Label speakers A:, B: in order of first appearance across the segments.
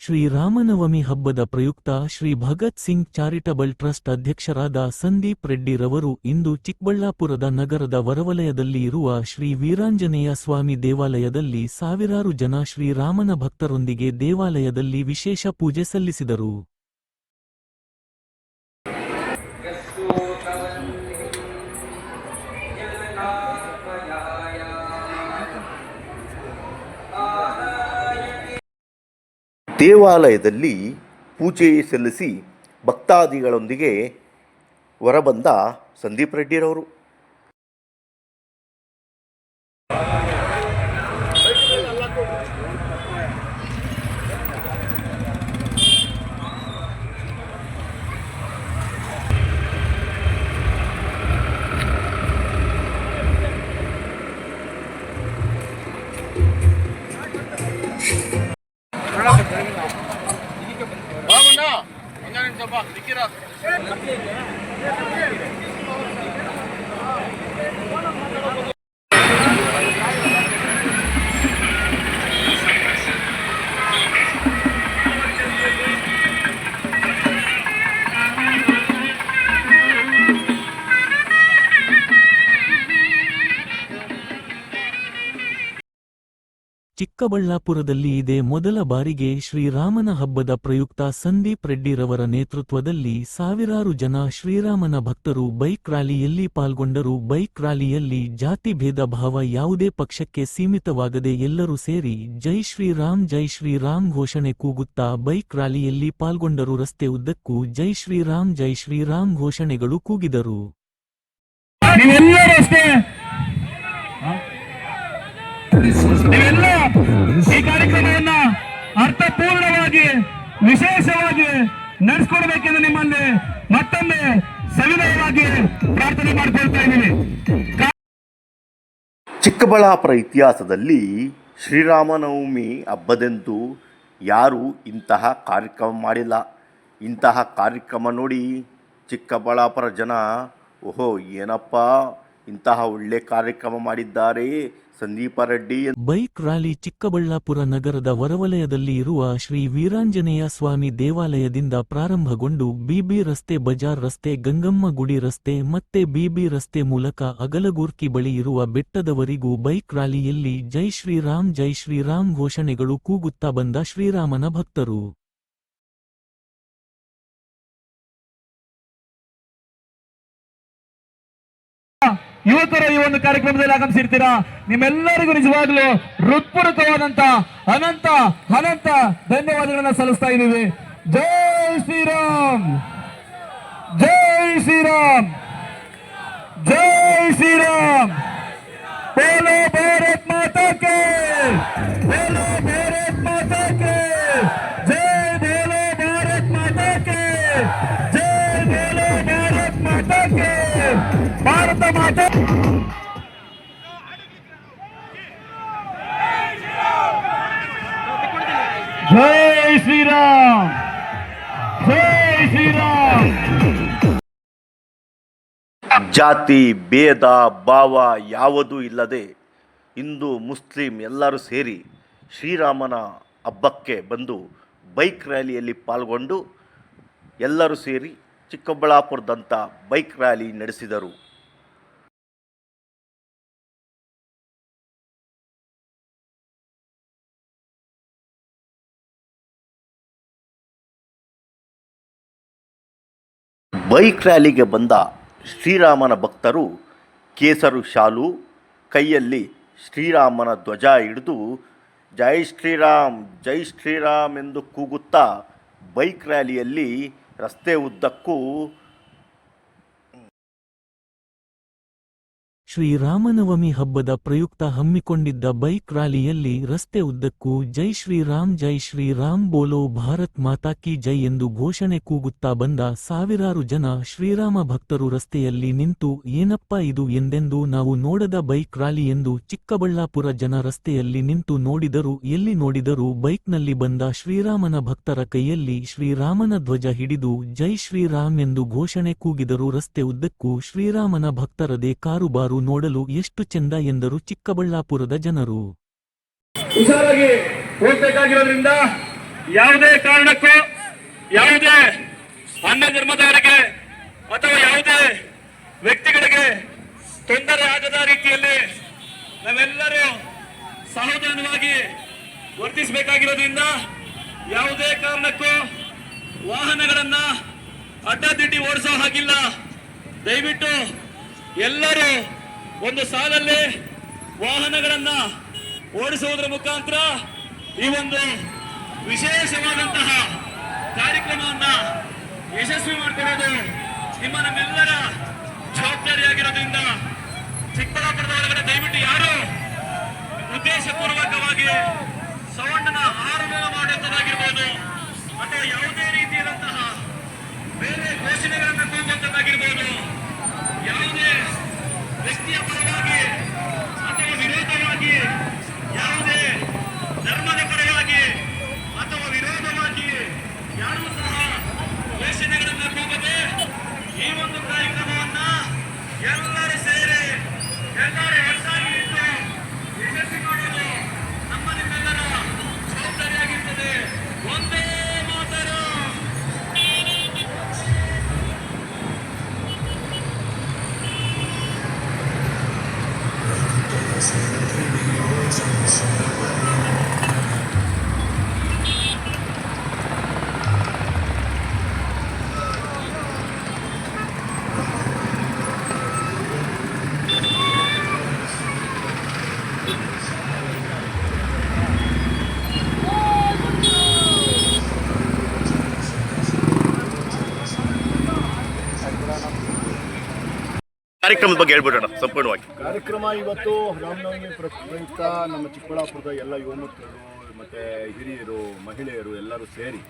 A: ಶ್ರೀರಾಮನವಮಿ ಹಬ್ಬದ ಪ್ರಯುಕ್ತ Shri Bhagat Singh charitable trust ಅಧ್ಯಕ್ಷರಾದ ಸಂದೀಪ್ ರೆಡ್ಡಿ ರವರು ಇಂದು ಚಿಕ್ಕಬಳ್ಳಾಪುರದ ನಗರದ ಹೊರವಲಯದಲ್ಲಿ ಇರುವ ಶ್ರೀ ವೀರಾಂಜನೇಯ ಸ್ವಾಮಿ ದೇವಾಲಯದಲ್ಲಿ ಸಾವಿರಾರು ಜನ ಶ್ರೀರಾಮನ ಭಕ್ತರೊಂದಿಗೆ ದೇವಾಲಯದಲ್ಲಿ ವಿಶೇಷ ಪೂಜೆ ಸಲ್ಲಿಸಿದರು.
B: ದೇವಾಲಯದಲ್ಲಿ ಪೂಜೆ ಸಲ್ಲಿಸಿ ಭಕ್ತಾದಿಗಳೊಂದಿಗೆ ಹೊರಬಂದ ಸಂದೀಪ್ ರೆಡ್ಡಿರವರು
A: ಚಿಕ್ಕಬಳ್ಳಾಪುರದಲ್ಲಿ ಇದೇ ಮೊದಲ ಬಾರಿಗೆ ಶ್ರೀರಾಮನ ಹಬ್ಬದ ಪ್ರಯುಕ್ತ ಸಂದೀಪ್ ರೆಡ್ಡಿರವರ ನೇತೃತ್ವದಲ್ಲಿ ಸಾವಿರಾರು ಜನ ಶ್ರೀರಾಮನ ಭಕ್ತರು ಬೈಕ್ ರ್ಯಾಲಿಯಲ್ಲಿ ಪಾಲ್ಗೊಂಡರು. ಬೈಕ್ ರ್ಯಾಲಿಯಲ್ಲಿ ಜಾತಿ ಭೇದ ಭಾವ ಯಾವುದೇ ಪಕ್ಷಕ್ಕೆ ಸೀಮಿತವಾಗದೆ ಎಲ್ಲರೂ ಸೇರಿ ಜೈ ಶ್ರೀರಾಮ್ ಘೋಷಣೆ ಕೂಗುತ್ತಾ ಬೈಕ್ ರ್ಯಾಲಿಯಲ್ಲಿ ಪಾಲ್ಗೊಂಡರು. ರಸ್ತೆ ಉದ್ದಕ್ಕೂ ಜೈ ಶ್ರೀರಾಮ್ ಘೋಷಣೆಗಳು ಕೂಗಿದರು.
C: ನೀವೆಲ್ಲ ಈ ಕಾರ್ಯಕ್ರಮವನ್ನ ಅರ್ಥಪೂರ್ಣವಾಗಿ ವಿಶೇಷವಾಗಿ ನಡೆಸಿಕೊಡ್ಬೇಕೆಂದು ನಿಮ್ಮಲ್ಲಿ ಮತ್ತೊಮ್ಮೆ ಸವಿನಯವಾಗಿ ಪ್ರಾರ್ಥನೆ ಮಾಡಿಕೊಳ್ತಾ ಇದ್ದೀವಿ.
B: ಚಿಕ್ಕಬಳ್ಳಾಪುರ ಇತಿಹಾಸದಲ್ಲಿ ಶ್ರೀರಾಮನವಮಿ ಹಬ್ಬದಂದು ಯಾರೂ ಇಂತಹ ಕಾರ್ಯಕ್ರಮ ಮಾಡಿಲ್ಲ. ಇಂತಹ ಕಾರ್ಯಕ್ರಮ ನೋಡಿ ಚಿಕ್ಕಬಳ್ಳಾಪುರ ಜನ ಓಹೋ ಏನಪ್ಪ ಇಂತಹ ಒಳ್ಳೆ ಕಾರ್ಯಕ್ರಮ ಮಾಡಿದ್ದಾರೆ ಸಂದೀಪ ರೆಡ್ಡಿ.
A: ಬೈಕ್ ರ್ಯಾಲಿ ಚಿಕ್ಕಬಳ್ಳಾಪುರ ನಗರದ ಹೊರವಲಯದಲ್ಲಿ ಇರುವ ಶ್ರೀ ವೀರಾಂಜನೇಯ ಸ್ವಾಮಿ ದೇವಾಲಯದಿಂದ ಪ್ರಾರಂಭಗೊಂಡು ಬಿಬಿ ರಸ್ತೆ, ಬಜಾರ್ ರಸ್ತೆ, ಗಂಗಮ್ಮ ಗುಡಿ ರಸ್ತೆ ಮತ್ತೆ ಬಿಬಿ ರಸ್ತೆ ಮೂಲಕ ಅಗಲಗುರ್ಕಿ ಬಳಿ ಇರುವ ಬೆಟ್ಟದವರೆಗೂ ಬೈಕ್ ರ್ಯಾಲಿಯಲ್ಲಿ ಜೈ ಶ್ರೀರಾಮ್ ಘೋಷಣೆಗಳು ಕೂಗುತ್ತಾ ಬಂದ ಶ್ರೀರಾಮನ ಭಕ್ತರು.
C: ಯುವಕರು ಈ ಒಂದು ಕಾರ್ಯಕ್ರಮದಲ್ಲಿ ಆಗಮಿಸಿರ್ತೀರಾ. ನಿಮ್ಮೆಲ್ಲರಿಗೂ ನಿಜವಾಗ್ಲೂ ಹೃತ್ಪೂರ್ವಕವಾದಂತ ಅನಂತ ಧನ್ಯವಾದಗಳನ್ನ ಸಲ್ಲಿಸ್ತಾ ಇದ್ದೀವಿ. ಜೈ ಶ್ರೀರಾಮ್, ಜೈ ಶ್ರೀರಾಮ್, ಜೈ ಶ್ರೀರಾಮ್. बोलो भारत माता के, बोलो भारत माता के जय, बोलो भारत माता के जय, बोलो भारत माता के भारत माता. जय श्रीराम, जय श्रीराम.
B: ಜಾತಿ ಭೇದ ಭಾವ ಯಾವುದೂ ಇಲ್ಲದೆ ಹಿಂದೂ ಮುಸ್ಲಿಂ ಎಲ್ಲರೂ ಸೇರಿ ಶ್ರೀರಾಮನ ಹಬ್ಬಕ್ಕೆ ಬಂದು ಬೈಕ್ ರ್ಯಾಲಿಯಲ್ಲಿ ಪಾಲ್ಗೊಂಡು ಎಲ್ಲರೂ ಸೇರಿ ಚಿಕ್ಕಬಳ್ಳಾಪುರದಂಥ ಬೈಕ್ ರ್ಯಾಲಿ ನಡೆಸಿದರು. ಬೈಕ್ ರ್ಯಾಲಿಗೆ ಬಂದ ಶ್ರೀರಾಮನ ಭಕ್ತರು ಕೇಸರು ಶಾಲು, ಕೈಯಲ್ಲಿ ಶ್ರೀರಾಮನ ಧ್ವಜ ಹಿಡಿದು ಜೈ ಶ್ರೀರಾಮ್ ಎಂದು ಕೂಗುತ್ತಾ ಬೈಕ್ ರ್ಯಾಲಿಯಲ್ಲಿ ರಸ್ತೆ ಉದ್ದಕ್ಕೂ
A: ಶ್ರೀರಾಮನವಮಿ ಹಬ್ಬದ ಪ್ರಯುಕ್ತ ಹಮ್ಮಿಕೊಂಡಿದ್ದ ಬೈಕ್ ರ್ಯಾಲಿಯಲ್ಲಿ ರಸ್ತೆ ಉದ್ದಕ್ಕೂ ಜೈ ಶ್ರೀರಾಮ್ ಬೋಲೋ ಭಾರತ್ ಮಾತಾ ಕಿ ಜೈ ಎಂದು ಘೋಷಣೆ ಕೂಗುತ್ತಾ ಬಂದ ಸಾವಿರಾರು ಜನ ಶ್ರೀರಾಮ ಭಕ್ತರು ರಸ್ತೆಯಲ್ಲಿ ನಿಂತು ಏನಪ್ಪಾ ಇದು ಎಂದೆಂದು ನಾವು ನೋಡದ ಬೈಕ್ ರ್ಯಾಲಿ ಎಂದು ಚಿಕ್ಕಬಳ್ಳಾಪುರ ಜನ ರಸ್ತೆಯಲ್ಲಿ ನಿಂತು ನೋಡಿದರು. ಎಲ್ಲಿ ನೋಡಿದರೂ ಬೈಕ್ನಲ್ಲಿ ಬಂದ ಶ್ರೀರಾಮನ ಭಕ್ತರ ಕೈಯಲ್ಲಿ ಶ್ರೀರಾಮನ ಧ್ವಜ ಹಿಡಿದು ಜೈ ಶ್ರೀರಾಮ್ ಎಂದು ಘೋಷಣೆ ಕೂಗಿದರು. ರಸ್ತೆ ಉದ್ದಕ್ಕೂ ಶ್ರೀರಾಮನ ಭಕ್ತರದೇ ಕಾರುಬಾರು ನೋಡಲು ಎಷ್ಟು ಚೆಂದ ಎಂದರು ಚಿಕ್ಕಬಳ್ಳಾಪುರದ ಜನರು.
C: ಹುಷಾರಾಗಿ ಹೋಗಬೇಕಾಗಿರೋದ್ರಿಂದ ಯಾವುದೇ ಕಾರಣಕ್ಕೂ ಯಾವುದೇ ಅನ್ಯ ಧರ್ಮದವರಿಗೆ ಅಥವಾ ಯಾವುದೇ ವ್ಯಕ್ತಿಗಳಿಗೆ ತೊಂದರೆ ಆಗದ ರೀತಿಯಲ್ಲಿ ನಾವೆಲ್ಲರೂ ಸಹೋದರವಾಗಿ ವರ್ತಿಸಬೇಕಾಗಿರೋದ್ರಿಂದ ಯಾವುದೇ ಕಾರಣಕ್ಕೂ ವಾಹನಗಳನ್ನ ಅಡ್ಡದಿಡ್ಡಿ ಓಡಿಸೋ ಹಾಗಿಲ್ಲ. ದಯವಿಟ್ಟು ಎಲ್ಲರೂ ಒಂದು ಸಾಲಲ್ಲಿ ವಾಹನಗಳನ್ನ ಓಡಿಸುವುದರ ಮುಖಾಂತರ ಈ ಒಂದು ವಿಶೇಷವಾದಂತಹ ಕಾರ್ಯಕ್ರಮವನ್ನ ಯಶಸ್ವಿ ಮಾಡಿಕೊಳ್ಳೋದು ನಮ್ಮೆಲ್ಲರ ಜವಾಬ್ದಾರಿಯಾಗಿರೋದ್ರಿಂದ ಚಿಕ್ಕಬಳ್ಳಾಪುರದ ಒಳಗಡೆ ದಯವಿಟ್ಟು ಯಾರು ಉದ್ದೇಶಪೂರ್ವಕವಾಗಿ ಸೌಂಡನ ಆರೋಪ ಮಾಡುವಂತದ್ದಾಗಿರ್ಬೋದು ಅಥವಾ ಯಾವುದೇ ರೀತಿಯಾದಂತಹ ಬೇರೆ ಘೋಷಣೆಗಳನ್ನು ಕೂಗುವಂತದ್ದಾಗಿರ್ಬೋದು, ಯಾವುದೇ ವ್ಯಕ್ತಿಯ ಪರವಾಗಿ ಅಥವಾ ವಿರೋಧವಾಗಿ, ಯಾವುದೇ ಧರ್ಮದ ಪರವಾಗಿ ಅಥವಾ ವಿರೋಧವಾಗಿ ಯಾರೂ ಸಹ ಘೋಷಣೆಗಳನ್ನು ಕೂಗದೆ ಈ ಒಂದು ಕಾರ್ಯಕ್ರಮವನ್ನ ಎಲ್ಲರೂ ಸೇರಿ ಎಲ್ಲರೂ ಒಟ್ಟಾಗಿ ಇದ್ದು ಯಶಸ್ವಿ ಮಾಡೋದು ನಿಮ್ಮೆಲ್ಲರ ಜವಾಬ್ದಾರಿಯಾಗಿರ್ತದೆ. ಒಂದೇ ಮಾತರು.
B: ಕಾರ್ಯಕ್ರಮದ ಬಗ್ಗೆ ಹೇಳ್ಬಿಡೋಣ ಸಂಪೂರ್ಣವಾಗಿ.
D: ಕಾರ್ಯಕ್ರಮ ಇವತ್ತು ರಾಮನವಮಿ ಪ್ರಯುಕ್ತ ನಮ್ಮ ಚಿಕ್ಕಬಳ್ಳಾಪುರದ ಎಲ್ಲ ಯುವಮಕ್ಕಳು ಮತ್ತು ಹಿರಿಯರು, ಮಹಿಳೆಯರು ಎಲ್ಲರೂ ಸೇರಿ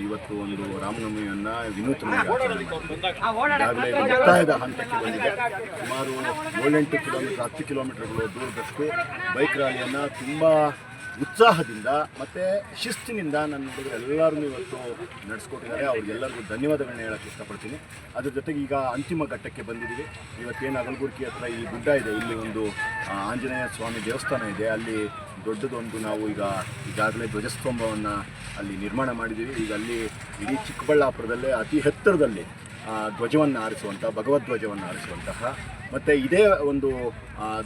D: ಇವತ್ತು ಒಂದು ರಾಮನವಮಿಯನ್ನು ವಿನೂತನವಾಗಿ ಆಚರಣೆ ಮಾಡಿದ್ದಾರೆ. ಈಗಾಗಲೇ ಮುಕ್ತಾಯದ ಹಂತಕ್ಕೆ ಬಂದಿದೆ. ಸುಮಾರು 7-8 ಕಿಲೋಮೀಟರ್, 10 ಕಿಲೋಮೀಟರ್ಗಳು ದೂರದಷ್ಟು ಬೈಕ್ ರ್ಯಾಲಿಯನ್ನು ತುಂಬ ಉತ್ಸಾಹದಿಂದ ಮತ್ತು ಶಿಸ್ತಿನಿಂದ ನನ್ನ ಹುಡುಗರು ಎಲ್ಲರೂ ಇವತ್ತು ನಡೆಸ್ಕೊಟ್ಟಿದ್ದಾರೆ. ಅವ್ರಿಗೆಲ್ಲರಿಗೂ ಧನ್ಯವಾದಗಳನ್ನ ಹೇಳೋಕ್ಕೆ ಇಷ್ಟಪಡ್ತೀನಿ. ಅದ್ರ ಜೊತೆಗೆ ಈಗ ಅಂತಿಮ ಘಟ್ಟಕ್ಕೆ ಬಂದಿದ್ದೀವಿ. ಇವತ್ತೇನು ಅಗಲಗುರ್ಕಿ ಹತ್ರ ಈ ಗುಡ್ಡ ಇದೆ, ಇಲ್ಲಿ ಒಂದು ಆಂಜನೇಯ ಸ್ವಾಮಿ ದೇವಸ್ಥಾನ ಇದೆ. ಅಲ್ಲಿ ದೊಡ್ಡದೊಂದು ನಾವು ಈಗಾಗಲೇ ಧ್ವಜಸ್ತಂಭವನ್ನು ಅಲ್ಲಿ ನಿರ್ಮಾಣ ಮಾಡಿದ್ದೀವಿ. ಈಗ ಅಲ್ಲಿ ಇಡೀ ಚಿಕ್ಕಬಳ್ಳಾಪುರದಲ್ಲೇ ಅತಿ ಎತ್ತರದಲ್ಲಿ ಧ್ವಜವನ್ನು ಆರಿಸುವಂಥ, ಭಗವದ್ಧ್ವಜವನ್ನು ಆರಿಸುವಂತಹ ಮತ್ತು ಇದೇ ಒಂದು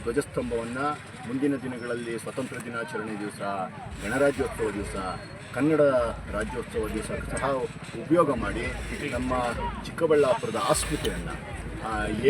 D: ಧ್ವಜಸ್ತಂಭವನ್ನು ಮುಂದಿನ ದಿನಗಳಲ್ಲಿ ಸ್ವತಂತ್ರ ದಿನಾಚರಣೆ ದಿವಸ, ಗಣರಾಜ್ಯೋತ್ಸವ ದಿವಸ, ಕನ್ನಡ ರಾಜ್ಯೋತ್ಸವ ದಿವಸ ಸಹ ಉಪಯೋಗ ಮಾಡಿ ನಮ್ಮ ಚಿಕ್ಕಬಳ್ಳಾಪುರದ ಅಸ್ಮಿತೆಯನ್ನು,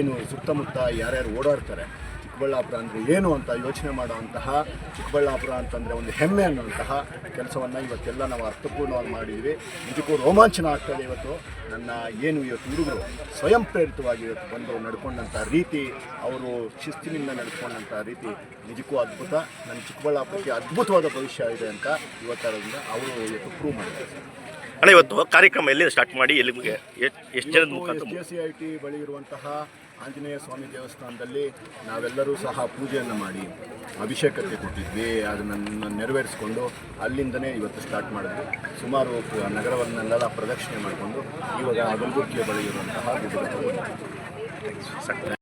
D: ಏನು ಸುತ್ತಮುತ್ತ ಯಾರ್ಯಾರು ಓಡಾಡ್ತಾರೆ, ಚಿಕ್ಕಬಳ್ಳಾಪುರ ಅಂದರೆ ಏನು ಅಂತ ಯೋಚನೆ ಮಾಡುವಂತಹ, ಚಿಕ್ಕಬಳ್ಳಾಪುರ ಅಂತಂದರೆ ಒಂದು ಹೆಮ್ಮೆ ಅನ್ನುವಂತಹ ಕೆಲಸವನ್ನು ಇವತ್ತೆಲ್ಲ ನಾವು ಅರ್ಥಪೂರ್ಣವಾಗಿ ಮಾಡಿದ್ದೀವಿ. ನಿಜಕ್ಕೂ ರೋಮಾಂಚನ ಆಗ್ತದೆ. ಇವತ್ತು ನನ್ನ ಏನು ಇವತ್ತು ಹುಡುಗರು ಸ್ವಯಂ ಪ್ರೇರಿತವಾಗಿ ಇವತ್ತು ಬಂದು ನಡ್ಕೊಂಡಂಥ ರೀತಿ, ಅವರು ಶಿಸ್ತಿನಿಂದ ನಡ್ಕೊಂಡಂಥ ರೀತಿ ನಿಜಕ್ಕೂ ಅದ್ಭುತ. ನನ್ನ ಚಿಕ್ಕಬಳ್ಳಾಪುರಕ್ಕೆ ಅದ್ಭುತವಾದ ಭವಿಷ್ಯ ಇದೆ ಅಂತ ಇವತ್ತರಿಂದ ಅವರು ಇವತ್ತು ಪ್ರೂವ್ ಮಾಡಿದ್ದಾರೆ.
B: ಅಣ್ಣ, ಇವತ್ತು ಕಾರ್ಯಕ್ರಮ ಎಲ್ಲಿ ಸ್ಟಾರ್ಟ್ ಮಾಡಿ ಎಲ್ಲಿಗೆ ಎಷ್ಟು ಜನದ ಮುಖಾಂತರ?
D: SJCIT ಬಳಿ ಇರುವಂತಹ ಆಂಜನೇಯ ಸ್ವಾಮಿ ದೇವಸ್ಥಾನದಲ್ಲಿ ನಾವೆಲ್ಲರೂ ಸಹ ಪೂಜೆಯನ್ನು ಮಾಡಿ ಅಭಿಷೇಕಕ್ಕೆ ಕೊಟ್ಟಿದ್ವಿ. ಅದನ್ನು ನೆರವೇರಿಸಿಕೊಂಡು ಅಲ್ಲಿಂದನೇ ಇವತ್ತು ಸ್ಟಾರ್ಟ್ ಮಾಡಿದ್ವಿ. ಸುಮಾರು ನಗರವನ್ನೆಲ್ಲ ಪ್ರದಕ್ಷಿಣೆ ಮಾಡಿಕೊಂಡು ಇವಾಗ ಅಗಲಗುರ್ಕಿಯ ಬಳಿ ಇರುವಂತಹ ಗುಡ್ಡಕ್ಕೆ